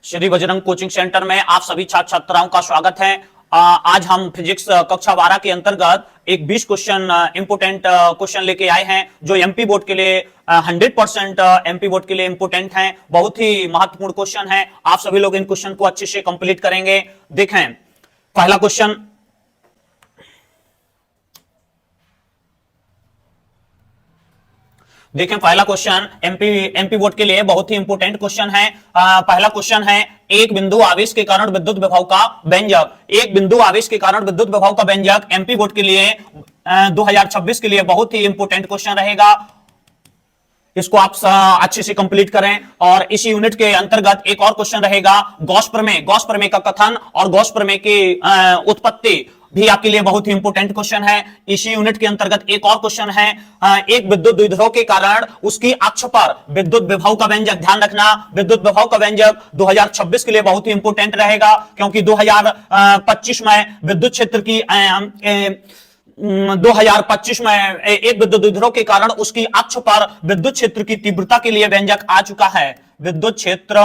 Shri Bajrang coaching centre में आप सभी छात्र छात्राओं का स्वागत है। आज हम फिजिक्स कक्षा 12 के अंतर्गत एक 20 क्वेश्चन इंपोर्टेंट क्वेश्चन लेके आए हैं जो एमपी बोर्ड के लिए 100% एमपी बोर्ड के लिए इंपोर्टेंट हैं। बहुत ही महत्वपूर्ण क्वेश्चन है। आप सभी लोग इन क्वेश्चन को अच्छे से कंप्लीट करेंगे। देखें पहला क्वेश्चन, देखें पहला क्वेश्चन एमपी बोर्ड के लिए बहुत ही इंपोर्टेंट क्वेश्चन है। पहला क्वेश्चन है, एक बिंदु आवेश के कारण विद्युत विभव का व्यंजक। एक बिंदु आवेश के कारण विद्युत विभव का व्यंजक एमपी बोर्ड के लिए 2026 के लिए बहुत ही इंपोर्टेंट क्वेश्चन रहेगा। इसको आप अच्छे से कंप्लीट करें। और इस यूनिट के अंतर्गत एक और क्वेश्चन रहेगा, गॉस प्रमेय का कथन और गॉस प्रमेय की उत्पत्ति भी आपके लिए बहुत ही इंपोर्टेंट क्वेश्चन है। इसी यूनिट के अंतर्गत एक और क्वेश्चन है, एक विद्युत द्विध्रुव के कारण उसकी अक्ष पर विद्युत विभव का व्यंजक। ध्यान रखना, विद्युत विभव का व्यंजक 2026 के लिए बहुत ही इंपोर्टेंट रहेगा, क्योंकि 2025 में विद्युत क्षेत्र की 2025 में एक विद्युत द्विध्रुव के कारण उसकी अक्ष पर विद्युत क्षेत्र की तीव्रता के लिए व्यंजक आ चुका है। विद्युत क्षेत्र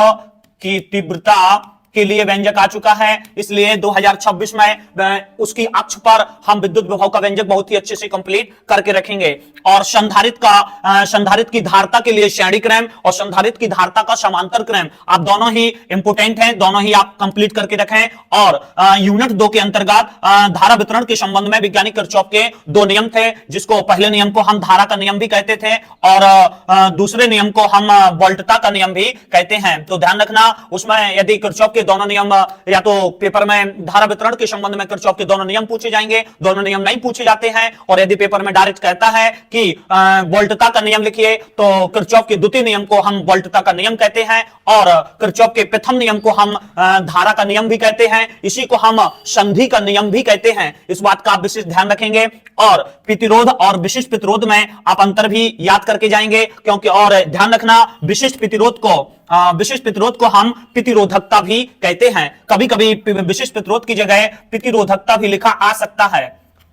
की तीव्रता के लिए व्यंजक आ चुका है, इसलिए 2026 में उसकी अक्ष पर हम विद्युत विभव का व्यंजक बहुत ही अच्छे से कंप्लीट करके रखेंगे। और संधारित्र की धारता के लिए श्रेणी क्रम और संधारित्र की धारता का समांतर क्रम, आप दोनों ही इंपोर्टेंट हैं, दोनों ही आप कंप्लीट करके रखें। और यूनिट 2 के अंतर्गत धारा वितरण के संबंध में वैज्ञानिक किरचॉफ के 2 नियम थे, जिसको पहले नियम को हम धारा का नियम भी कहते थे और दूसरे नियम को हम वोल्टता का नियम भी कहते हैं। तो ध्यान रखना, उसमें यदि किरचॉफ के दोनों नियम, या तो पेपर में धारा वितरण के संबंध में किरचॉफ के दोनों नियम पूछे जाएंगे, दोनों नियम नहीं पूछे जाते हैं। और यदि पेपर में डायरेक्ट कहता है कि वोल्टता का नियम लिखिए, तो किरचॉफ के द्वितीय नियम को हम वोल्टता का नियम कहते हैं और किरचॉफ के प्रथम नियम को हम धारा का नियम भी कहते हैं। इसी को हम संधि का नियम भी कहते हैं। इस बात का आप विशेष ध्यान रखेंगे। और प्रतिरोध और विशिष्ट प्रतिरोध में आप अंतर भी याद करके जाएंगे, क्योंकि और ध्यान रखना, विशिष्ट प्रतिरोध को हम प्रतिरोधकता भी कहते हैं। कभी कभी विशिष्ट प्रतिरोध की जगह प्रतिरोधकता भी लिखा आ सकता है,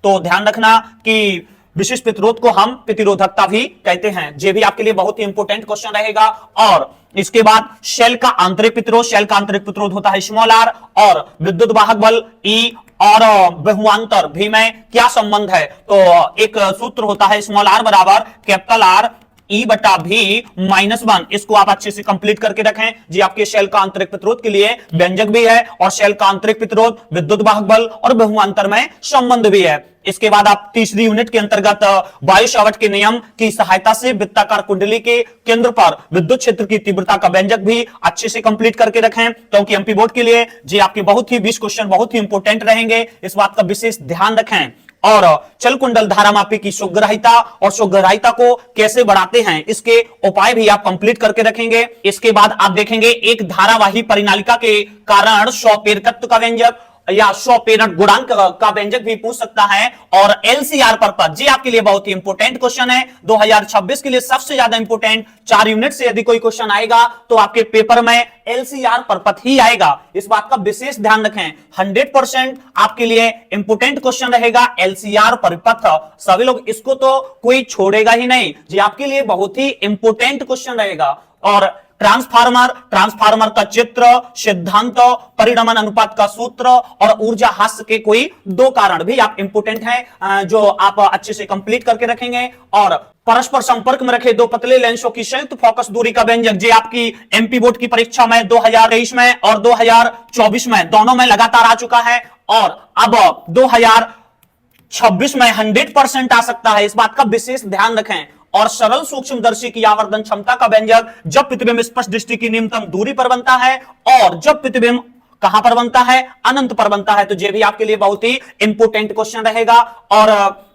तो ध्यान रखना कि विशिष्ट प्रतिरोध को हम प्रतिरोधकता भी कहते हैं। ये भी आपके लिए बहुत ही इंपोर्टेंट क्वेश्चन रहेगा। और इसके बाद शेल का आंतरिक प्रतिरोध होता है स्मॉल आर, और विद्युत वाहक बल ई और बहुआंतर भी में क्या संबंध है, तो एक सूत्र होता है स्मॉल आर बराबर कैपिटल आर E/V-1। इसको आप अच्छे से कंप्लीट करके रखें। जी आपके शेल का आंतरिक प्रतिरोध के लिए व्यंजक भी है, और शेल का आंतरिक प्रतिरोध, विद्युत वाहक बल और बहुआंतर में संबंध भी है। इसके बाद आप तीसरी यूनिट के अंतर्गत वायु सावर्ट के नियम की सहायता से वृत्ताकार कुंडली के केंद्र पर विद्युत क्षेत्र की तीव्रता का व्यंजक भी अच्छे से कंप्लीट करके रखें, क्योंकि एमपी बोर्ड के लिए जी आपके बहुत ही 20 क्वेश्चन बहुत ही इंपोर्टेंट रहेंगे। इस बात का विशेष ध्यान रखें। और चल कुंडल धारामापी की सुग्राह्यता और सुग्राह्यता को कैसे बढ़ाते हैं, इसके उपाय भी आप कंप्लीट करके रखेंगे। इसके बाद आप देखेंगे एक धारावाही परिनालिका के कारण स्वप्रेरकत्व का व्यंजक या स्वप्रेरण गुणांक का व्यंजक भी पूछ सकता है। और एलसीआर पर पद, जी आपके लिए बहुत ही इंपोर्टेंट क्वेश्चन है। 2026 के लिए सबसे ज्यादा इंपोर्टेंट 4 यूनिट से यदि कोई क्वेश्चन आएगा तो आपके पेपर में एलसीआर पर पद ही आएगा। इस बात का विशेष ध्यान रखें। 100% आपके लिए इंपोर्टेंट क्वेश्चन रहेगा एलसीआर परिपथ। सभी लोग इसको तो कोई छोड़ेगा ही नहीं, जी आपके लिए बहुत ही इंपोर्टेंट क्वेश्चन रहेगा। और ट्रांसफार्मर का चित्र, सिद्धांत, परिणमन अनुपात का सूत्र और ऊर्जा हास्य के कोई 2 कारण भी आप इंपोर्टेंट हैं, जो आप अच्छे से कंप्लीट करके रखेंगे। और परस्पर संपर्क में रखे 2 पतले लेंसों की संयुक्त फोकस दूरी का व्यंजक, जो आपकी एमपी बोर्ड की परीक्षा में 2023 में और 2024 में दोनों में लगातार आ चुका है, और अब 2026 में 100% आ सकता है। इस बात का विशेष ध्यान रखें। और सरल सूक्ष्मदर्शी की आवर्धन क्षमता का व्यंजक, जब प्रतिबिंब स्पष्ट दृष्टि की न्यूनतम दूरी पर बनता है और जब प्रतिबिंब कहां पर बनता है, अनंत पर बनता है। तो ये भी आपके लिए बहुत ही इंपोर्टेंट क्वेश्चन रहेगा। और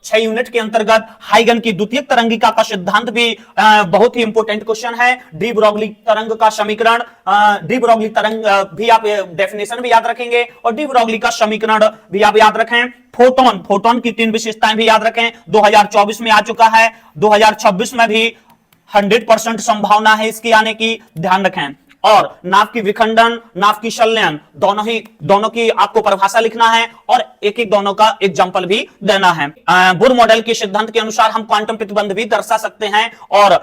6 यूनिट के अंतर्गत हाइगन की द्वितीयक तरंगिका का सिद्धांत भी बहुत ही इंपोर्टेंट क्वेश्चन है। डी ब्रोगली तरंग का समीकरण, डी ब्रोगली तरंग भी आप डेफिनेशन भी याद रखेंगे, और डी ब्रोगली का समीकरण भी आप याद रखें। फोटोन की 3 विशेषताएं भी याद रखें। 2024 में आ चुका है, 2026 में भी 100% संभावना है इसकी आने की, ध्यान रखें। और नाव की विखंडन, नाव की संलयन, दोनों की आपको परिभाषा लिखना है और एक दोनों का एग्जांपल भी देना है। बोर मॉडल के सिद्धांत के अनुसार हम क्वांटम प्रतिबंध भी दर्शा सकते हैं। और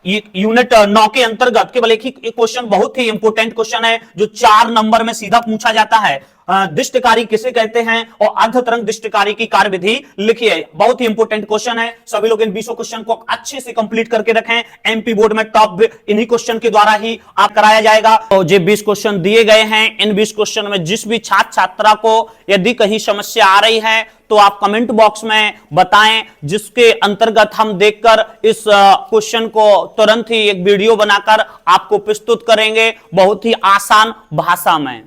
यूनिट 9 के अंतर्गत केवल एक ही क्वेश्चन, बहुत ही इंपोर्टेंट क्वेश्चन है जो 4 नंबर में सीधा पूछा जाता है। दिष्टकारी किसे कहते हैं और अर्धतरंग दिष्टकारी की कार्यविधि लिखिए। बहुत ही इंपोर्टेंट क्वेश्चन है, सभी लोग इन 20 क्वेश्चन को अच्छे से कंप्लीट करके रखें। एमपी बोर्ड में टॉप इन्हीं क्वेश्चन के द्वारा ही आप कराया जाएगा। तो जो 20 क्वेश्चन दिए गए हैं, इन 20 क्वेश्चन में जिस भी छात्र छात्रा को यदि कहीं समस्या आ रही है तो आप कमेंट बॉक्स में बताएं, जिसके अंतर्गत हम देखकर इस क्वेश्चन को तुरंत ही एक वीडियो बनाकर आपको प्रस्तुत करेंगे बहुत ही आसान भाषा में।